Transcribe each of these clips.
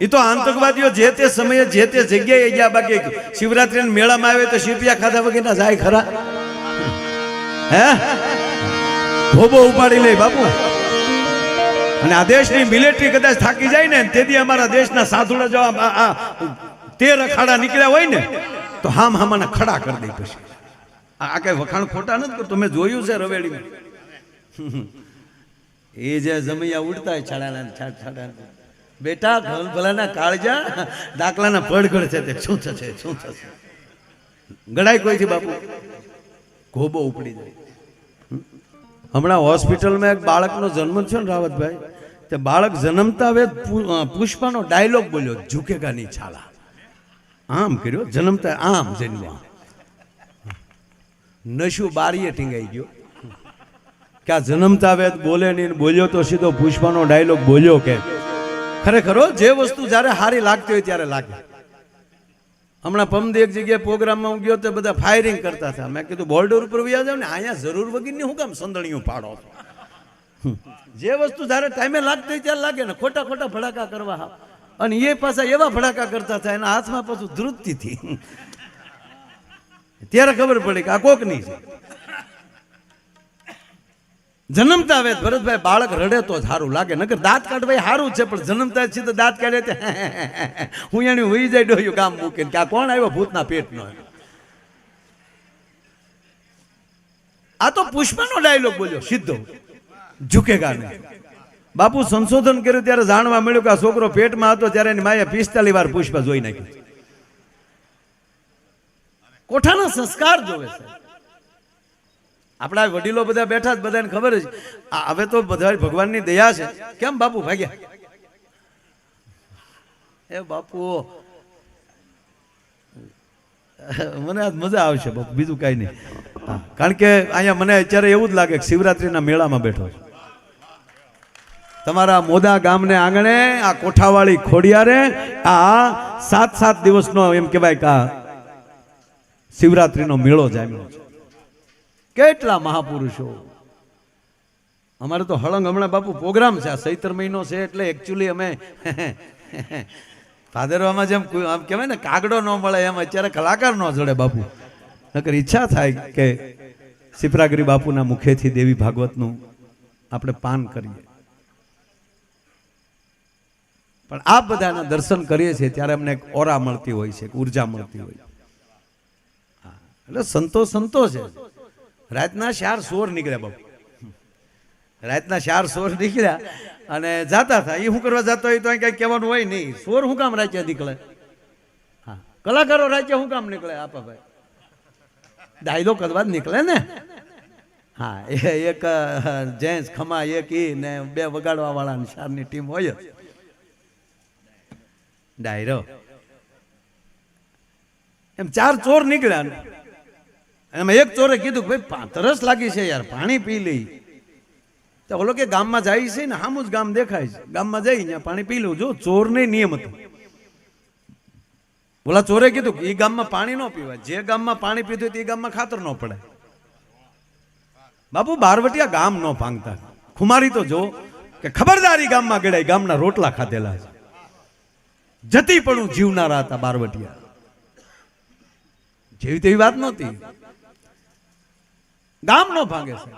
એ તો આતંકવાદીઓ જે તે સમયે જે તે જગ્યાએ ગયા, બાકી શિવરાત્રી મેળામાં આવે તો શીપિયા ખાધા વગેરે જાય ખરા? હે ધોબો ઉપાડી લે બાપુ. અને આ દેશની મિલિટરી કદાચ થાકી જાય ને તેથી અમારા દેશના સાધુડા જો 13 અખાડા નીકળ્યા હોય ને તો હામાના ખડા કરી દે. પછી આ કઈ વખાણ ખોટા નથી કરતો, મેં જોયું છે રવેડીમાં. એ જે જમૈયા ઉડતા હોય છાડા બેટા ભલાના કાળજા દાખલાના પડઘડ છે તે શું થશે શું થશે ગળાય કોઈથી બાપુ ઘોબો ઉપડી જાય. હમણાં હોસ્પિટલમાં એક બાળકનો જન્મ છે ને રાવતભાઈ, તે બાળક જન્મતા હવે પુષ્પાનો ડાયલોગ બોલ્યો, ઝુકેગા નહીં છાલા. આમ કર્યો જન્મતા આમ જન્મ્યા. નશુ બારીએ ટીંગાઈ ગયો કે આ જન્મતા હવે બોલે નહીં, બોલ્યો તો સીધો પુષ્પાનો ડાયલોગ બોલ્યો કે ખરેખર જે વસ્તુ જ્યારે સારી લાગતી હોય ત્યારે લાગે. હમણાં પમદી એક જગ્યાએ પ્રોગ્રામમાં હું ગયો તો બધા ફાયરિંગ કરતા હતા. મેં કીધું બોર્ડર ઉપર વ્યા જાવ ને, અહીંયા જરૂર વગરની હું કામ સંદણીઓ પાડો છો? જે વસ્તુ જ્યારે ટાઈમે લાગતી હોય ત્યારે લાગે ને, ખોટા ખોટા ભડાકા કરવા. અને એ પાછા એવા ભડાકા કરતા હતા એના હાથમાં પાછું ધ્રુતથી ત્યારે ખબર પડી કે આ કોકની છે. જન્મતા આવે ભરતભાઈ બાળક રડે તો સારું લાગે, નકર દાંત કાઢવા સારું છે પણ જન્મતા સીધો દાંત કાઢે હું એની હોઈ જાય ડોયું ગામ મૂકીને કે આ કોણ આવ્યો ભૂતના પેટનો. આ તો પુષ્પાનો ડાયલોગ બોલ્યો સીધો, ઝુકેગા નહીં. બાપુ સંશોધન કર્યું ત્યારે જાણવા મળ્યું કે આ છોકરો પેટમાં હતો ત્યારે એની માએ 45 વાર પુષ્પા જોઈ નાખ્યું. કોઠાના સંસ્કાર જોવે છે. આપણા વડીલો બધા બેઠા જ, બધાને ખબર છે હવે તો બધા ભગવાનની દયા છે. કેમ બાપુ ભાગ્યા? એ બાપુ મને આજ મજા આવશે બાપુ, બીજું કઈ નહીં. કારણ કે અહીંયા મને અત્યારે એવું જ લાગે કે શિવરાત્રીના મેળામાં બેઠો છું. તમારા મોદા ગામને આંગણે આ કોઠાવાળી ખોડિયારે આ 7 દિવસનો એમ કહેવાય કે આ શિવરાત્રીનો મેળો જામ્યો છે. કેટલા મહાપુરુષો. અમારે તો હળંગ હમણાં બાપુ પ્રોગ્રામ છે, આ ચૈત્ર મહિનો છે એટલે એકચ્યુઅલી અમે ભાદરવામાં જેમ આમ કહેવાય ને કાગડો ન મળે એમ અત્યારે કલાકાર ન જડે બાપુ. નકર ઈચ્છા થાય કે સિપરાગરી બાપુના મુખેથી દેવી ભાગવતનું આપણે પાન કરીએ. પણ આ બધાના દર્શન કરીએ છીએ ત્યારે અમને એક ઓરા મળતી હોય છે, ઉર્જા મળતી હોય. એટલે સંતો છે. રાતના 4 સોર નીકળ્યા બાપુ, રાતના 4 સોર નીકળ્યા અને જાતા હતા. એ શું કરવા જતા હોય તો કઈ કહેવાનું હોય નહીં. સોર શું કામ રાત્યા નીકળે? હા, કલાકારો રાત્યા શું કામ નીકળે? આપા ભાઈ ડાયલો કરવા જ નીકળે ને. હા, એક જેન્ટ્સ ખમા એક ઈ ને 2 વગાડવા વાળા 4ની ટીમ હોય જ. ડાયરો એમ 4 ચોર નીકળ્યા. એમાં એક ચોરે કીધું કે ભાઈ તરસ લાગી છે યાર, પાણી પી લઈ. તો ઓલો કે ગામમાં જાય છે ને, સામું જ ગામ દેખાય છે, ગામમાં જઈ ત્યાં પાણી પી લઉં. જો ચોરને નિયમ હતો. ઓલા ચોરે કીધું કે એ ગામમાં પાણી ન પીવાય, જે ગામમાં પાણી પીધું તે ગામમાં ખાતર ન પડે. બાપુ બારવટિયા ગામ ન ભાંગતા. ખુમારી તો જો કે ખબરદારી ગામમાં ગળાય, ગામના રોટલા ખાધેલા છે. જતી પણ જીવનારા હતા બારવટિયા. જેવી તેવી વાત નહોતી. ગામ નો ભાંગે છે.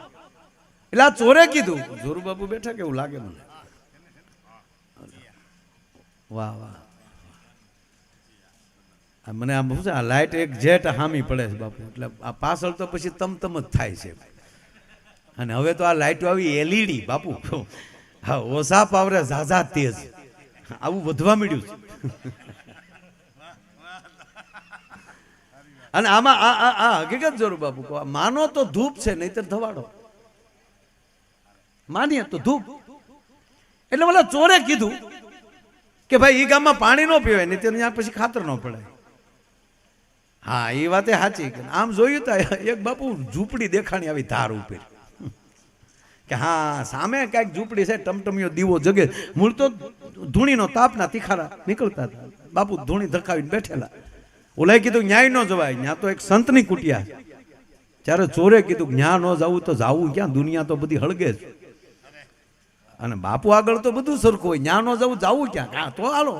એટલે આ ચોરે કીધું, જોરુ બાપુ બેઠા કેવું લાગે મને. વાહ વાહ. મને આમ શું છે, આ લાઈટ એક જેટ હામી પડે છે બાપુ. એટલે આ પાછળ તો પછી તમતમ જ થાય છે. અને હવે તો આ લાઈટો આવી એલઈડી બાપુ. હા, ઓછા પાવરે ઝાઝા તેજ આવું વધવા મળ્યું છે. અને આમાં આ હકીકત જોરુ બાપુ કહો, માનો તો ધૂપ છે નહીતર ધવાડો. માનીએ તો ધૂપ. એટલે ઓલા ચોરે કીધું કે ભાઈ એ ગામમાં પાણી ન પીવાય નહીતર ત્યાં પછી ખાતર ન પડે. હા, એ વાતે સાચી. આમ જોયું તો એક બાપુ ઝૂંપડી દેખાણી આવી ધાર ઉપર કે હા સામે કઈક ઝૂંપડી છે, ટમટમિયો દીવો જગે. મૂળ તો ધૂણીનો તાપના તીખારા નીકળતા હતા. બાપુ ધૂણી ધકાવીને બેઠેલા. ઓલાએ કીધું ન્યાય ન જવાય, ત્યાં તો એક સંતની કુટિયા. ત્યારે ચોરે કીધું ન્યા ન જવું તો જાવું ક્યાં, દુનિયા તો બધી હળગે છે. અને બાપુ આગળ તો બધું સરખું હોય, ન્યા ન જવું ક્યાં? હા તો હાલો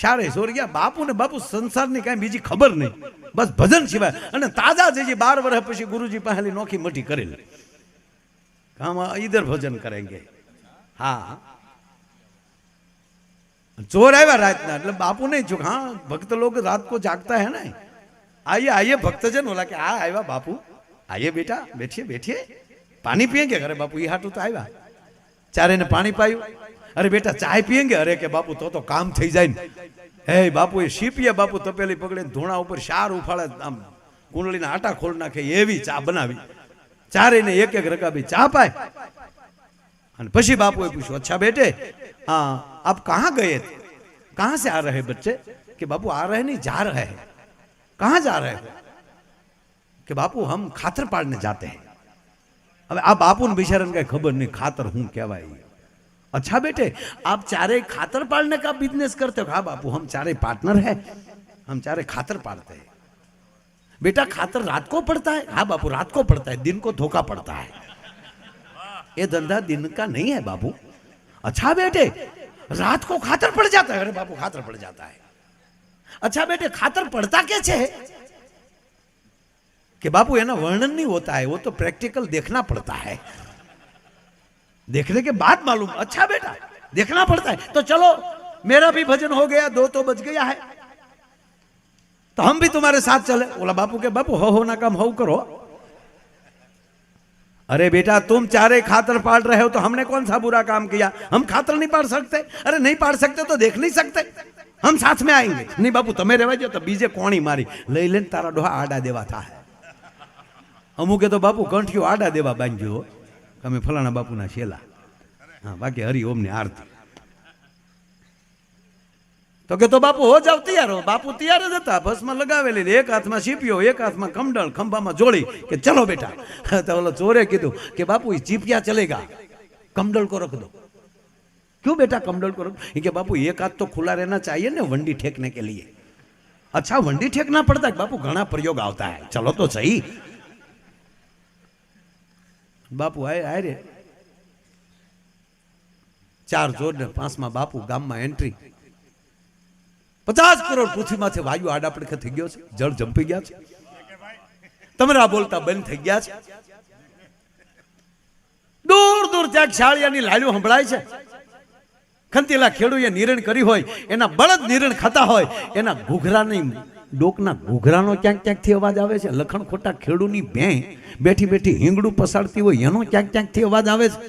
શારે સોર ગયા. બાપુ ને બાપુ સંસારની કાંઈ બીજી ખબર નહીં, બસ ભજન સિવાય. અને તાજા જજી 12 વર્ષ પછી ગુરુજી પહેલી નોખી મઠી કરેલી, हम इधर भजन करेंगे. हाँ चोर आया रात ना, मतलब बापू नहीं चुक. हाँ भक्त लोग रात को जागता है ना. आइए आइए भक्तजन बोला कि हाँ आया बापू, आइए बेटा बैठिए बैठिए, पानी पियेंगे? अरे बापू ये हाटू तो आया. चारे ने पानी पायु. अरे बेटा चाय पियेंगे? अरे के बापू तो काम थी जाए. हे बापू ये शीपिया बापू तपेली पकड़े धोणा ऊपर शार उफाड़े, आम कुंडली ना आटा खोल नाखे एवी चा बनावी. चारे ने एक एक रकाबी चा पाए. पछी बापू पूछो, अच्छा बेटे हाँ आप कहाँ गए थे, कहाँ से आ रहे बच्चे? कि बापू आ रहे नहीं, जा रहे हैं. कहाँ जा रहे हो? कि बापू हम खातर पाड़ने जाते हैं. अब आप बापू ने बिचारा कहीं खबर नहीं खातर हूं क्या भाई. अच्छा बेटे आप चारे खातर पाड़ने का बिजनेस करते हो? हाँ बापू हम चारे पार्टनर हैं, हम चारे खातर पाड़ते हैं. बेटा खातर रात को पड़ता है? हाँ बापू रात को पड़ता है, दिन को धोखा पड़ता है. ये धंधा दिन का नहीं है बाबू. अच्छा बेटे रात को खातर पड़ जाता है? अरे बापू खातर पड़ जाता है. अच्छा बेटे खातर पड़ता कैसे है? कि बापू है ना वर्णन नहीं होता है, वो तो प्रैक्टिकल देखना पड़ता है, देखने के बाद मालूम. अच्छा बेटा देखना पड़ता है, तो चलो मेरा भी भजन हो गया, 2 तो बज गया है, तो हम भी तुम्हारे साथ चले. बोला बापू के बापू हो ना काम हो करो. अरे बेटा तुम चारे खातर पाड़ रहे हो तो हमने कौन सा बुरा काम किया? हम खातर नहीं पाड़ सकते? अरे नहीं पाड़ सकते तो देख नहीं सकते, हम साथ में आएंगे. नहीं बापू તમે રહેવા જો, તો બીજે કોણી મારી લઈ લઈને તારા ડોહા આડા દેવા થાય. અમુકે તો બાપુ કંઠિયો આડા દેવા બાંધ્યો, તમે ફલાણા બાપુના શેલા. હા બાકી હરિ ઓમની આરતી. तो के तो बापू हो जाओ तैयार हो. बापू तैयार ज था, बस में लगावेली, एक हाथ में सीपियो एक हाथ में कमडल, खंभा में जोड़ी के चलो बेटा. तो बोलो चोरे कीधु कि बापू चीपिया चलेगा, कमडल को रख दो. क्यों बेटा कमडल को रख? कि बापू एक हाथ तो खुला रहना चाहिए ना वंडी ठेकने के लिए. अच्छा वंडी ठेकना पड़ता है बापू? घना प्रयोग आता है, चलो तो सही. बापू आए रे 4 जोर ने 5 में बापू गाम में एंट्री. 50 करोड़ पृथ्वी में वायु आड़ा પડખે થઈ ગયો છે, જળ જંપી ગયા છે, તમરા બોલતા બંધ થઈ ગયા છે. દૂર દૂર ત્યાં શાળિયાની લાલ્યો સંભળાય છે. ખંતીલા ખેડૂએ નિરણ કરી હોય, એના બળદ નિરણ ખાતા હોય, એના ઘૂઘરાની ડોકના ઘૂઘરાનો ક્યાંક ક્યાંકથી અવાજ આવે છે. લખણ ખોટા ખેડૂની ભેં બેઠી બેઠી હિંગડું પસાડતી હોય એનો ક્યાંક ક્યાંકથી અવાજ આવે છે.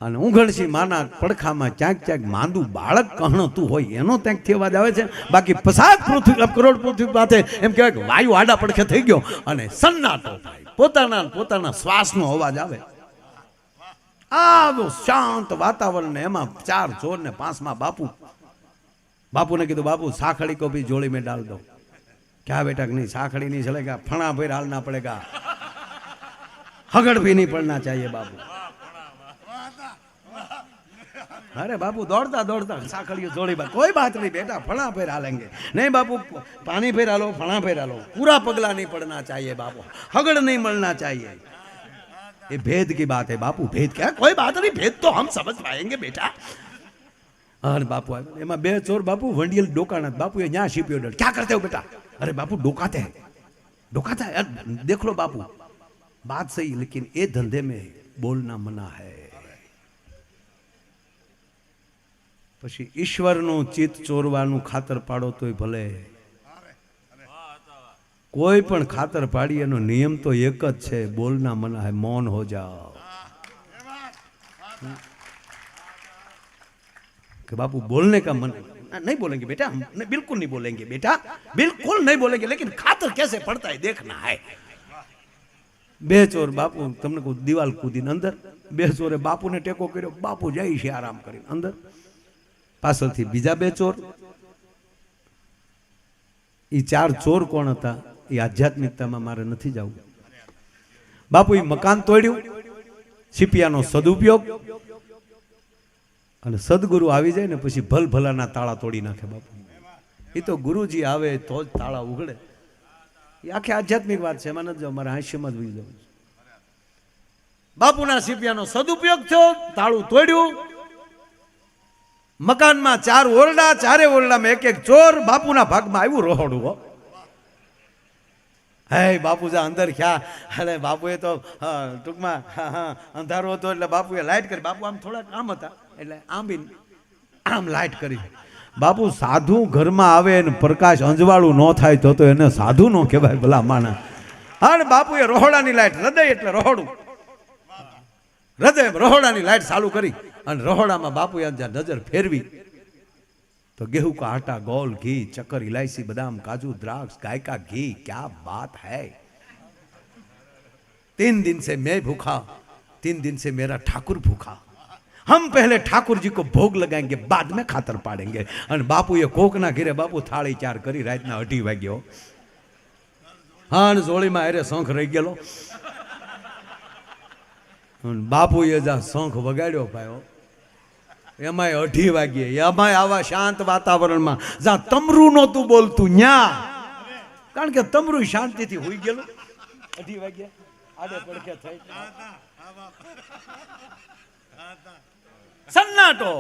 અને ઉઘડસી માના પડખામાં ક્યાંક ક્યાંક માંદું બાળક કહણતું હોય એનો ત્યાંકથી અવાજ આવે છે. બાકી 50 કરોડ પૃથ્વી પાસે એમ કહેવાય કે વાયુ આડા પડખે થઈ ગયો અને સન્નાટો થાય, પોતાના શ્વાસનો અવાજ આવે. આવો શાંત વાતાવરણ ને એમાં 4 ચોર ને 5 માં બાપુને કીધું બાપू साखड़ी को भी जोड़ी में डाल दो. क्या बेटा नहीं साखड़ी नहीं चलेगा, फणा फिर डालना पड़ेगा, हगड़ भी नहीं पड़ना चाहिए बाबू. अरे बापू दौड़ता दौड़ता साखड़ियों जोड़ी बात, कोई बात नहीं बेटा फणा फिर डालेंगे. नहीं बापू पानी फिर डालो, फणा फिर डालो, पूरा पगला नहीं पड़ना चाहिए बापू, हगड़ नहीं मलना चाहिए. ये भेद की बात है बापू. भेद क्या? कोई बात नहीं, भेद तो हम समझ पाएंगे बेटा. अरे बापू एमा 2 चोर बापू वंडियल डोकाना. बापू ये यहाँ शिपियो डर. क्या करते हो बेटा? अरे बापू डोकाते हैं, डोकाता है. देख लो बापू बात सही, लेकिन ये धंधे में बोलना मना है. પછી ઈશ્વરનું ચિત્ત ચોરવાનું ખાતર પાડો તોય ભલે, કોઈ પણ ખાતર પાડી એનો નિયમ તો એક જ છે, બોલના મના है, મૌન हो जाओ. कि बापू बोलने का मन नहीं बोलेंगे बेटा, हम बिल्कुल नहीं बोलेंगे बेटा, बिल्कुल नहीं बोलेंगे, लेकिन खातर कैसे पड़ता है देखना है. 2 ચોર બાપુ તમને કહું દિવાલ કૂદીને અંદર, 2 ચોરે બાપુને ટેકો કર્યો, બાપુ જાય છે આરામ કરીને અંદર. પાછળથી બીજા 2 ચોર. એ 4 ચોર કોણ હતા? એ આધ્યાત્મિકતામાં મારે નથી જવું. બાપુ એ મકાન તોડ્યું, સિપિયાનો સદુપયોગ, અને સદગુરુ આવી જાય ને પછી ભલભલાના તાળા તોડી નાખે બાપુ. એ તો ગુરુજી આવે તો જ તાળા ઉઘડે. એ આખી આધ્યાત્મિક વાત છે, એમાં નથી જાવ, મારે હાસ્યમાં જ ભૂલી જવું. બાપુના સીપિયાનો સદુપયોગ થયો, તાળું તોડ્યું, મકાનમાં 4 ઓરડા, 4 ઓરડામાં એક ચોર, બાપુના ભાગમાં આવ્યું રોહડું. હો હે બાપુજા અંદર ખ્યા. અરે બાપુએ તો ટૂંકમાં અંધારો હતો એટલે બાપુએ લાઈટ કરી. બાપુ આમ થોડાક આમ હતા એટલે આમ લાઈટ કરી. બાપુ સાધુ ઘરમાં આવે ને પ્રકાશ અંજવાળું ન થાય તો એને સાધુ ન કહેવાય ભલા માણા. અને બાપુએ રોહડાની લાઈટ, હૃદય એટલે રોહડું, હૃદય રોહડાની લાઈટ ચાલુ કરી અને રોહડામાં બાપુએ જ્યાં નજર ફેરવી तो गेहूं का आटा, गोल, घी, चक्कर, इलायची, बादाम, काजू, द्राक्ष, गाय का घी, क्या बात है। 3 दिन से मैं भूखा, 3 दिन से मेरा ठाकुर भूखा। हम पहले ठाकुर जी को भोग लगाएंगे, बाद में खातर पाड़ेंगे। और बापू ये कोक ना घिरे बापू थाળી 4 કરી રાતના 2:30 વાગ્યો. હા ને જોળીમાં અરે શંખ રહી ગયેલો. બાપુએ જા શંખ વગાડ્યો ભાઈઓ, એમાંય 2:30 વાગ્યે, એમાંય આવા શાંત વાતાવરણમાં જ્યાં તમરું નહોતું બોલતું ન્યા, કારણ કે તમરું શાંતિથી હોઈ ગયેલું. 2:30 વાગ્યે આડે પડખે થઈ સન્નાટો.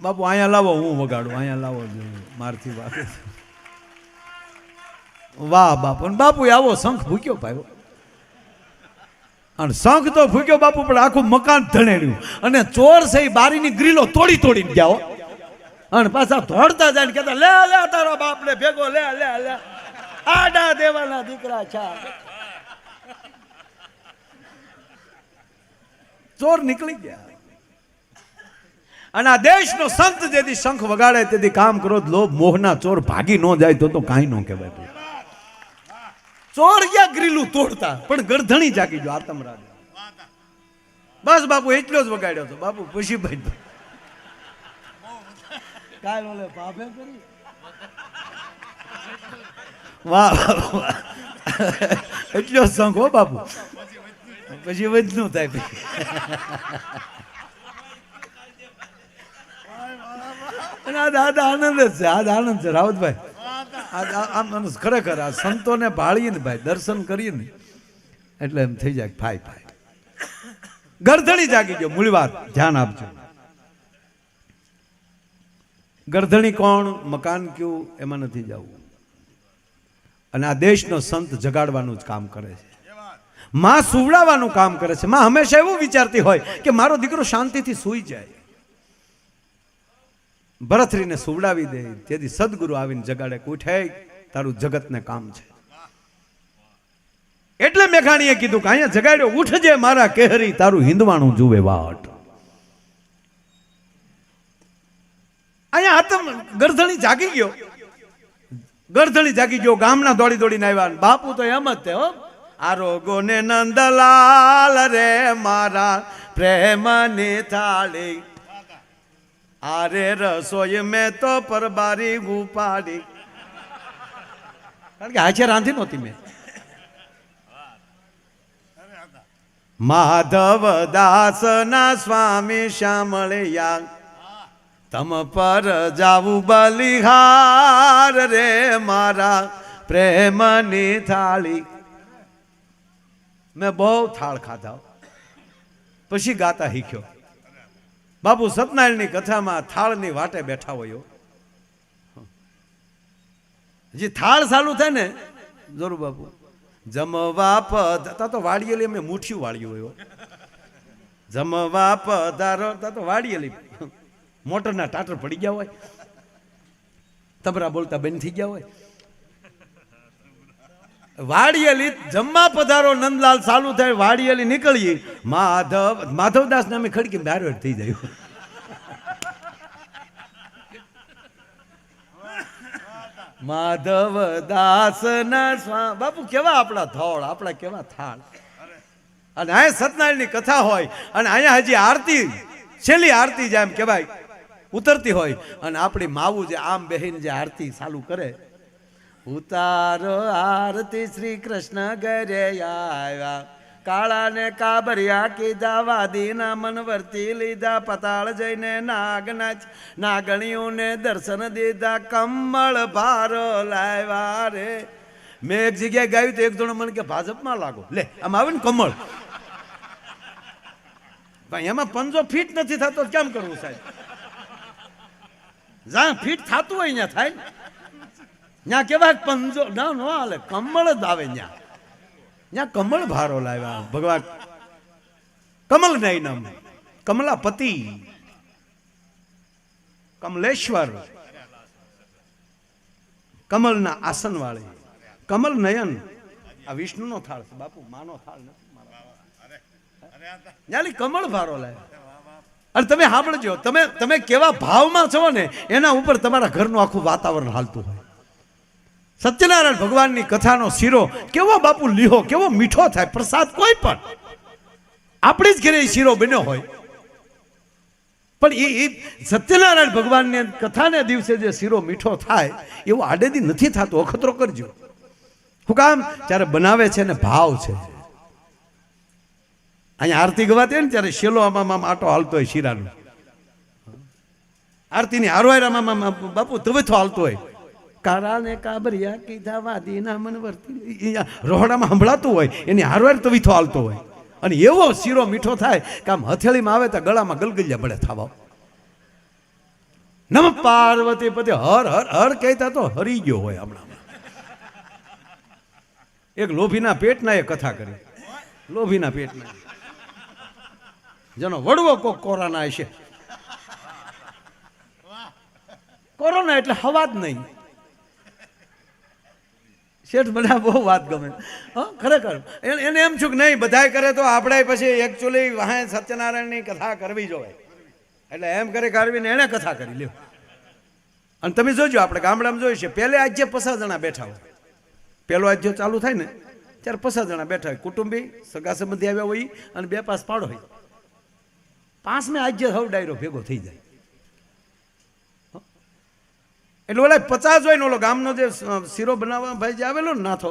બાપુ અહીંયા લાવો, હું વગાડું, અહીંયા લાવો, મારથી વાત. વાહ બાપુ. બાપુ આવો શંખ ભૂક્યો ભાઈ, અને શંખ તો ફૂક્યો બાપુ, પણ આખું મકાન ધણેડ્યું. અને ચોર છે એ બારીની ગ્રીલો તોડીને ગયા, અને પાછા ધોડતા જાય ને કહેતા લે લે તારા બાપ ને ભેગો લે લે લે, આડા દેવાના દીકરા છે. ચોર નીકળી ગયા. અને આ દેશનો સંત જેથી શંખ વગાડે તેથી કામ ક્રોધ લોભ મોહના ચોર ભાગી ન જાય તો કાંઈ ન કહેવાય. ચોર ગયા ગ્રીલું તોડતા, પણ ગરધણી જાગી ગયો આતમ રાજ. બસ બાપુ એટલો જ વગાડ્યો હતો. બાપુ પછી ભાઈ કાલ ઓલે પાપે કરી. વાહ એટલો શંખ હો બાપુ, પછી વધનું થાય. દાદા આનંદ જ છે, આ આનંદ છે રાવતભાઈ. ખરેખર આ સંતોને ભાળીએ ને ભાઈ, દર્શન કરીએ ને એટલે એમ થઈ જાય ભાઈ ભાઈ. ગરધણી જાગી ગયો. મૂળ વાત ધ્યાન આપજો. ગરધણી કોણ, મકાન કયું, એમાં નથી જવું. અને આ દેશનો સંત જગાડવાનું જ કામ કરે છે. માં સુવડાવવાનું કામ કરે છે. માં હંમેશા એવું વિચારતી હોય કે મારો દીકરો શાંતિથી સૂઈ જાય. ભરથરીને સુવડાવી દે તેથી સદગુરુ આવીને જગાડે, ઉઠે તારું જગતને કામ છે. એટલે મેઘાણીએ કીધું કે અહીંયા જગાડ્યો, ઉઠજે મારા કેહરી, તારું હિંદવાણું જુએ વાટ. અહીંયા આતમ ગરધણી જાગી ગયો. ગરધણી જાગી ગયો, ગામના દોડીને આવ્યા. બાપુ તો એમ જ તે હો, આરોગો ને નંદલાલ રે મારા પ્રેમની થાળી, આરે રસોઈ મેં તો પરબારી ઉપાડી. કારણ કે હાચે રાંધી નહોતી મેં. માધવ દાસ ના સ્વામી શામળિયા, તમ પર જાવું બલિહાર રે મારા પ્રેમની થાળી. મેં બહુ થાળ ખાધા, પછી ગાતા શીખ્યો. બાપુ સતનારાયણની કથામાં થાળની વાટે બેઠા હોય, જે થાળ ચાલુ થાય ને જરૂર બાપુ જમવા પધારો, તો વાળીએલી એમને મુઠ્ઠીયું વાળ્યું હોય. જમવા પધારો તો વાળીએલી મોટરના ટાટર પડી ગયા હોય, તબરા બોલતા બંધ થઈ ગયા હોય. વાડિયેલી જમવા પધારો નંદલાલ ચાલુ થાય, વાડિયેલી નીકળીએ માધવદાસ નામે ખડકી બારવેટ થઈ જાય. માધવદાસ ના બાપુ કેવા આપણા થોળ, આપણા કેવા થાળ. અને અહીંયા સત્યનારાયણની કથા હોય, અને અહીંયા હજી આરતી, છેલ્લી આરતી જેમ કહેવાય ઉતરતી હોય, અને આપણી માવું જે આમ બેહીને જે આરતી ચાલુ કરે, ઉતારો આરતી શ્રી કૃષ્ણ ઘરે આવ્યા, કાળા ને કાબરિયા કીધા, વાદીના મન વર્તી લીધા, પતાળ જઈને નાગણીઓને દર્શન દીધા, કમળ ભારો લાવ્યા રે મેં એક જગ્યાએ ગાયું તો એક જણો મને કે ભાજપમાં લાગો, લે આમ આવે ને કમળ, ભાઈ એમાં પંજો ફિટ નથી થતો કેમ કરવું સાહેબ? જ્યાં ફિટ થતું હોય ત્યાં થાય, ત્યાં કેવા પંજો ના નો હાલે, કમળ જ આવે ત્યાં કમળ ભારો લાવ્યા ભગવાન. કમલ નહીં નામ, કમલાપતિ, કમલેશ્વર, કમલના આસન વાળે, કમલ નયન. આ વિષ્ણુનો થાળ છે બાપુ, માનો થાળ નથી. કમળ ભારો લાવે. અને તમે સાંભળજો, તમે કેવા ભાવમાં છો ને એના ઉપર તમારા ઘરનું આખું વાતાવરણ હાલતું હોય. સત્યનારાયણ ભગવાનની કથાનો શીરો કેવો બાપુ લીહો, કેવો મીઠો થાય. પ્રસાદ કોઈ પણ આપણી જ ઘરે શીરો બન્યો હોય, પણ એ સત્યનારાયણ ભગવાનની કથાને દિવસે જે શીરો મીઠો થાય એવું આડેદી નથી થતું. અખતરો કરજો. શું કામ? ત્યારે બનાવે છે ને ભાવ છે. અહીંયા આરતી ગવાતી હોય ને ત્યારે શેલો આમાં આટો હાલતો હોય શીરાનો, આરતીની હારવાયરામાં બાપુ તવેથો હાલતો હોય. કારાને કાબરિયા કીધા વાદીના મન વર્તી, રોહડામાં સંભળાતું હોય, એની હારવાર તવીથો હાલતો હોય. અને એવો શીરો મીઠો થાય કે આમ હથેળીમાં આવે તો ગળામાં ગલગલિયા પડે થવા. નમ પાર્વતી પતિ હર હર હર કહેતા તો હરી ગયો હોય. હમણાં એક લોભીના પેટના એ કથા કરી, લોભીના પેટના જેનો વડવો કોક કોરોના હશે. કોરોના એટલે હવા જ નહીં. શેઠ મને બહુ વાત ગમે ખરેખર. એને એમ છું કે નહીં બધાય કરે તો આપણે પછી એકચ્યુઅલી વાહે સત્યનારાયણની કથા કરવી જોઈએ, એટલે એમ કરી કાઢવીને એને કથા કરી લ્યો. અને તમે જોજો આપણે ગામડામાં જોયું છે, પહેલે આજે 50 જણા બેઠા હોય. પહેલો આજે ચાલુ થાય ને ત્યારે 50 જણા બેઠા હોય, કુટુંબી સગા સંબંધી આવ્યા હોય અને 2 પાસ પાડો હોય. 5મે આજે સૌ ડાયરો ભેગો થઈ જાય. એટલે ઓલા 50 હોય ને ઓલો ગામનો જે શીરો બનાવવા ભાઈ જે આવેલો ને નાથો,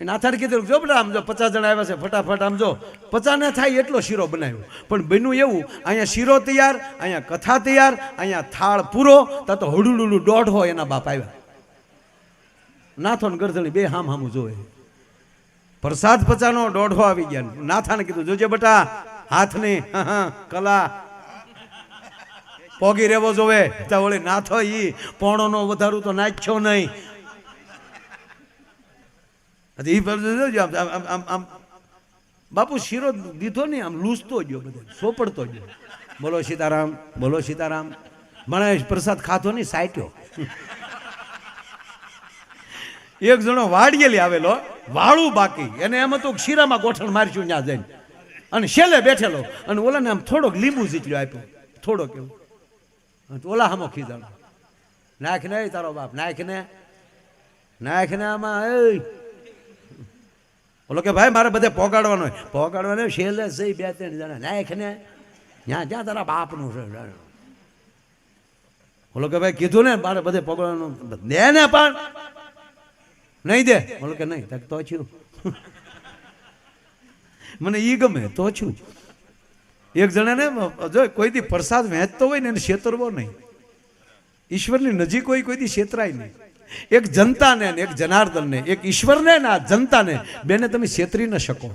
એ નાથાને કીધું જો બેટા આમ જો 50 જણા આવ્યા છે, ફટાફટ આમ જો 50 ને થાય એટલો શીરો બનાવ્યો. પણ બન્યું એવું, અહીંયા શીરો તૈયાર, અહીંયા કથા તૈયાર, અહીંયા થાળ પૂરો, તો હડુડુડું 1.5 હોય એના બાપ આવ્યા. નાથો ને ગરધણી બે હામ હામું જોવે. પ્રસાદ 50નો 1.5 આવી ગયા. નાથાને કીધું જોજે બેટા હાથની કલા પોગી રહેવો જોવે. તો ઓલી નાથો ઈ પોણોનો વધારું તો નાખ્યો નહીં. આમ બાપુ શીરો દીધો ને આમ લૂસતો ગયો, બધો સોપડતો ગયો. બોલો સીતારામ, બોલો સીતારામ. મને પ્રસાદ ખાધો નહીં, સાટ્યો. એક જણો વાડિયેલી આવેલો, વાળું બાકી, એને એમ હતું શીરામાં ગોઠણ મારશું ત્યાં જઈને, અને છેલ્લે બેઠેલો, અને ઓલાને આમ થોડોક લીંબુ ઝીચલ્યો આપ્યો, થોડોક એવું. ઓલા હામો ખીજાણો, નાખ ને તારો બાપ, નાખ ને આમાં. ઓલો કે ભાઈ મારે બધે પોગાડવાનો હોય. પોગાડવાનો છેલ્લે જઈ 2-3 જણા નાખ ને ત્યાં જ્યાં તારા બાપનું છે. ઓલો કે ભાઈ કીધું ને મારે બધે પોગાડવાનું, દે ને પણ નહીં દે. ઓલો કે નહીં તો છું, મને ઈ ગમે તો છું. એક જણાને જો કોઈ દી પ્રસાદ વહેંચતો હોય ને એને છેતરવો નહીં. ઈશ્વરની નજીક હોય કોઈ દી છેતરાય નહીં. એક જનતાને એક જનાર્દનને, એક ઈશ્વરને ને આ જનતાને બેને તમે છેતરી ન શકો.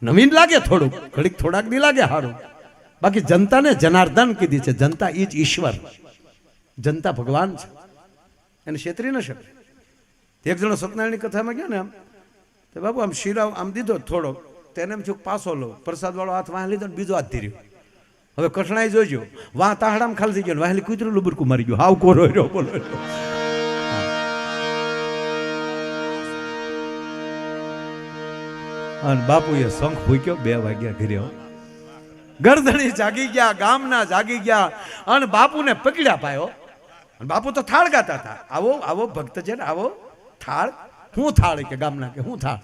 નવીન લાગે થોડુંક, ઘડીક થોડાક નહીં લાગે સારું, બાકી જનતાને જનાર્દન કીધી છે. જનતા ઈ જ ઈશ્વર, જનતા ભગવાન છે, એને છેતરી ન શકે. એક જણો સત્યનારાયણની કથામાં ગયા ને આમ તો બાપુ આમ શીરા આમ દીધો થોડોક, તેને એમ થયું પાછો લો, પ્રસાદ વાળો હાથ વાહ લીધો ને બીજો હાથ ધીર્યો. હવે કઠણાઈ જોજો, વાહ તાહડામાં ખાલી થઈ ગયો, વાહેલી કૂતરું લુબરકું મારી ગયું, હાવ કોરો રહ્યો. બોલો અને બાપુએ શંખ ફૂક્યો, 2 વાગ્યા ઘરે. ગરદણી જાગી ગયા, ગામના જાગી ગયા, અને બાપુને પકડ્યા પાયો. અને બાપુ તો થાળ ગાતા હતા, આવો આવો ભક્ત છે ને આવો થાળ. હું થાળ કે ગામના કે હું થાળ?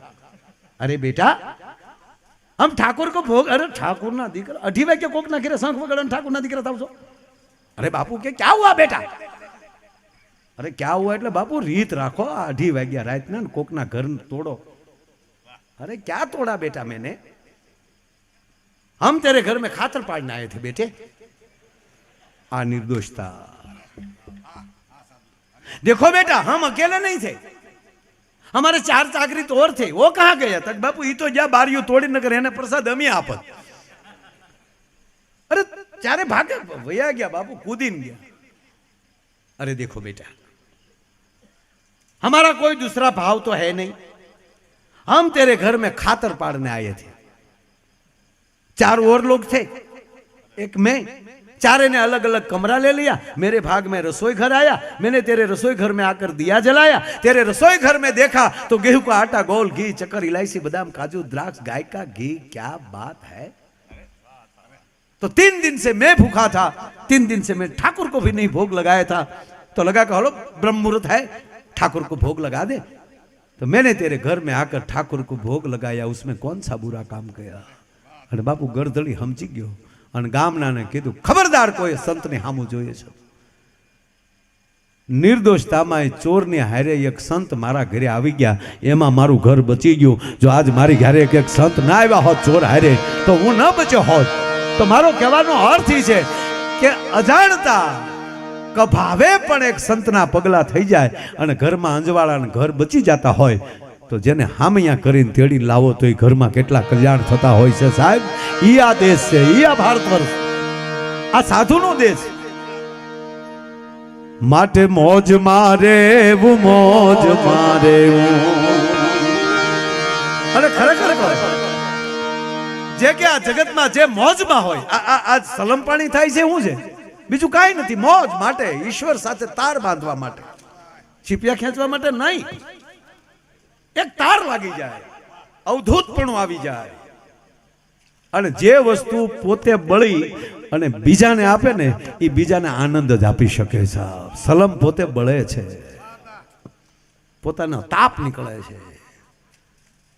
અરે બેટા આમ ઠાકોર કો ભોગ. અરે ઠાકોર ના દીકરા 2:30 વાગે કોક ના ઘરે શંખ વગાડે, ઠાકોર ના દીકરા થાવ છો? અરે બાપુ કે ક્યાં હુઆ બેટા? અરે ક્યાં હુઆ એટલે બાપુ રીત રાખો, 2:30 વાગ્યા રાત ના કોક ના ઘર તોડો. अरे क्या तोड़ा बेटा मैंने, हम तेरे घर में खातर पाड़ने आए थे बेटे. आ निर्दोषता देखो बेटा, हम अकेले नहीं थे, हमारे 4 चाकरी तो और थे, वो कहाँ गया? तक बापू ये तो जा बारियों तोड़ी न करे, प्रसाद अमी आपत। अरे चारे भागे भैया गया, बापू कूदीन गया। अरे देखो बेटा, हमारा कोई दूसरा भाव तो है नहीं, हम तेरे घर में खातर पाड़ने आए थे। 4 और लोग थे, एक मैं, चारे ने अलग अलग कमरा ले लिया। मेरे भाग में रसोई घर आया, मैंने तेरे रसोई घर में आकर दिया जलाया। तेरे रसोई घर में देखा तो गेहूं का आटा, गोल, घी, चक्कर, इलायची, बादाम, काजू, द्राक्ष, गाय का घी। क्या बात है! तो 3 दिन से मैं भूखा था, 3 दिन से मैं ठाकुर को भी नहीं भोग लगाया था। तो लगा कि हलो ब्रह्म मुहूर्त है, ठाकुर को भोग लगा दे। तो मैंने तेरे घर में आकर ठाकुर को भोग लगाया, उसमें कौन सा बुरा काम किया? अरे बापू गरदड़ी समझी गयो અને ગામનાને કીધું, ખબરદાર કોઈ સંતને સામું જોઈએ છે। નિર્દોષતામાં ચોરની હારે એક સંત મારા ઘરે આવી ગયા, એમાં મારું ઘર બચી ગયું। જો આજ મારી ઘરે એક સંત ના આવ્યા હોત ચોર હારે, તો હું ન બચ્યો હોત। તો મારો કહેવાનો અર્થ એ છે કે અજાણતા કભાવે પણ એક સંતના પગલા થઈ જાય અને ઘરમાં અંજવાળાને ઘર બચી જતા હોય, તો જેને હામૈયા કરીને તેડી લાવો તો એ ઘરમાં કેટલા કલ્યાણ થતા હોય છે સાહેબ। ઈ આ દેશ છે, ઈ આ ભારત વર્ષ, આ સાધુનો દેશ। માટે મોજ મારે મોજ મારે। અરે ખરેખર જે કે આ જગતમાં જે મોજમાં હોય, આ સલમપાણી થાય છે શું છે? બીજું કાંઈ નથી। મોજ માટે, ઈશ્વર સાથે તાર બાંધવા માટે, છીપિયા ખેંચવા માટે નહીં। એક તાર લાગી જાય, અવધૂતપણું આવી જાય। અને જે વસ્તુ પોતે બળી અને બીજાને આપે ને, એ બીજાને આનંદ જ આપી શકે છે। સલમ પોતે બળે છે, પોતાનો તાપ નીકળે છે,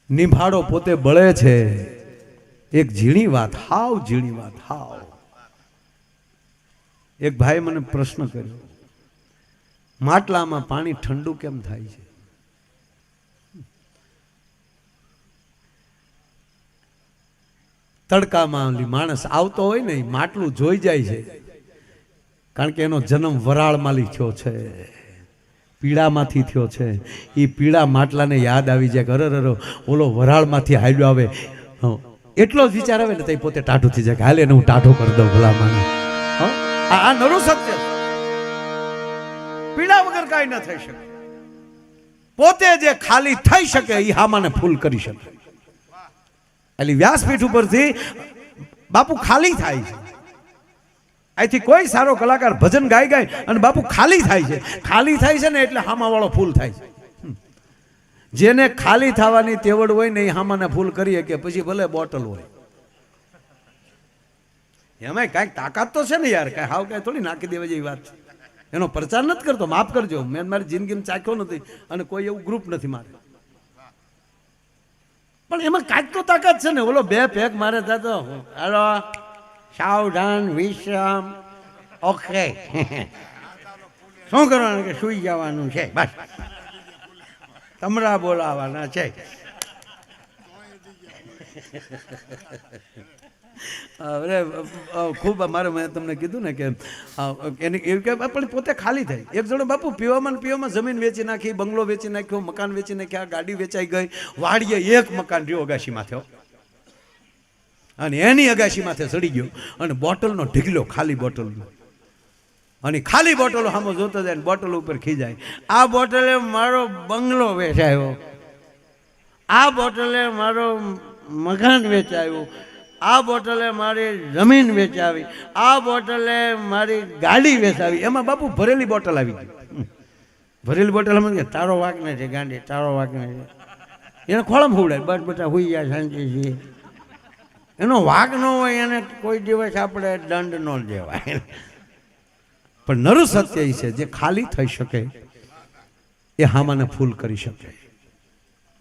નિભાડો પોતે બળે છે। એક ઝીણી વાત, હાવ ઝીણી વાત, હાવ। એક ભાઈ મને પ્રશ્ન કર્યો, માટલામાં પાણી ઠંડુ કેમ થાય છે? તડકામાં માણસ આવતો હોય ને, માટલું જોઈ જાય છે, કારણ કે એનો જન્મ વરાળમાંથી થયો છે, પીડામાંથી થયો છે। એ પીડા માટલાને યાદ આવી જાય કે અરે ઓલો વરાળમાંથી હાલ્યો આવે, એટલો જ વિચાર આવે ને તો પોતે ટાઢું થઈ જાય કે હાલે ને હું ટાઢો કરી દઉં ભલામાને। આ નરું સત્ય, પીડા વગર કાંઈ ન થઈ શકે। પોતે જે ખાલી થઈ શકે એ હામાને ફૂલ કરી શકે। એટલે વ્યાસપીઠ ઉપરથી બાપુ ખાલી થાય છે। અહીંથી કોઈ સારો કલાકાર ભજન ગાય અને બાપુ ખાલી થાય છે। ખાલી થાય છે ને એટલે હામાવાળો ફૂલ થાય છે। જેને ખાલી થવાની તેવડ હોય ને એ હામાને ફૂલ કરીએ કે પછી ભલે બોટલ હોય, એમાં કાંઈક તાકાત તો છે ને યાર, કાંઈ હાવ કાંઈ થોડી નાખી દેવા જેવી વાત છે। એનો પ્રચાર નથી કરતો, માફ કરજો, મેં મારી જિંદગીમાં ચાખ્યો નથી અને કોઈ એવું ગ્રુપ નથી મારે, પણ એમાં કાંઈક તો તાકાત છે ને। ઓલો 2 પેક મારે થતો, હાલો સાવધાન વિશ્રામ, ઓકે શું કરવાનું કે સુઈ જવાનું છે, બસ તમરા બોલાવાના છે। અરે ખૂબ અમારે મેં તમને કીધું ને કે એની એવું કે પણ પોતે ખાલી થાય। એક જણો બાપુ પીવામાં જમીન વેચી નાખી, બંગલો વેચી નાખ્યો, મકાન વેચી નાખ્યા, ગાડી વેચાઈ ગઈ, વાડીએ એક મકાન રહ્યો અગાશી માથે, અને એની અગાશી માથે ચડી ગયો અને બોટલનો ઢીગલો, ખાલી બોટલનો, અને ખાલી બોટલો સામો જોતો જાય, બોટલ ઉપર ખીજાય, આ બોટલે મારો બંગલો વેચાયો, આ બોટલે મારો મકાન વેચાયું, આ બોટલે મારી જમીન વેચાવી, આ બોટલે મારી ગાડી વેચાવી। એમાં બાપુ ભરેલી બોટલ આવી ગઈ, ભરેલી બોટલ અમે તારો વાક નથી ગાંડી, તારો વાક નથી, એને ખોળમ હોવડાય, બસ બધા હોઈ જાય શાંતિથી। એનો વાક ન હોય એને કોઈ દિવસ આપણે દંડ ન દેવાય। પણ નરું સત્ય એ છે, જે ખાલી થઈ શકે એ હામાને ફૂલ કરી શકે।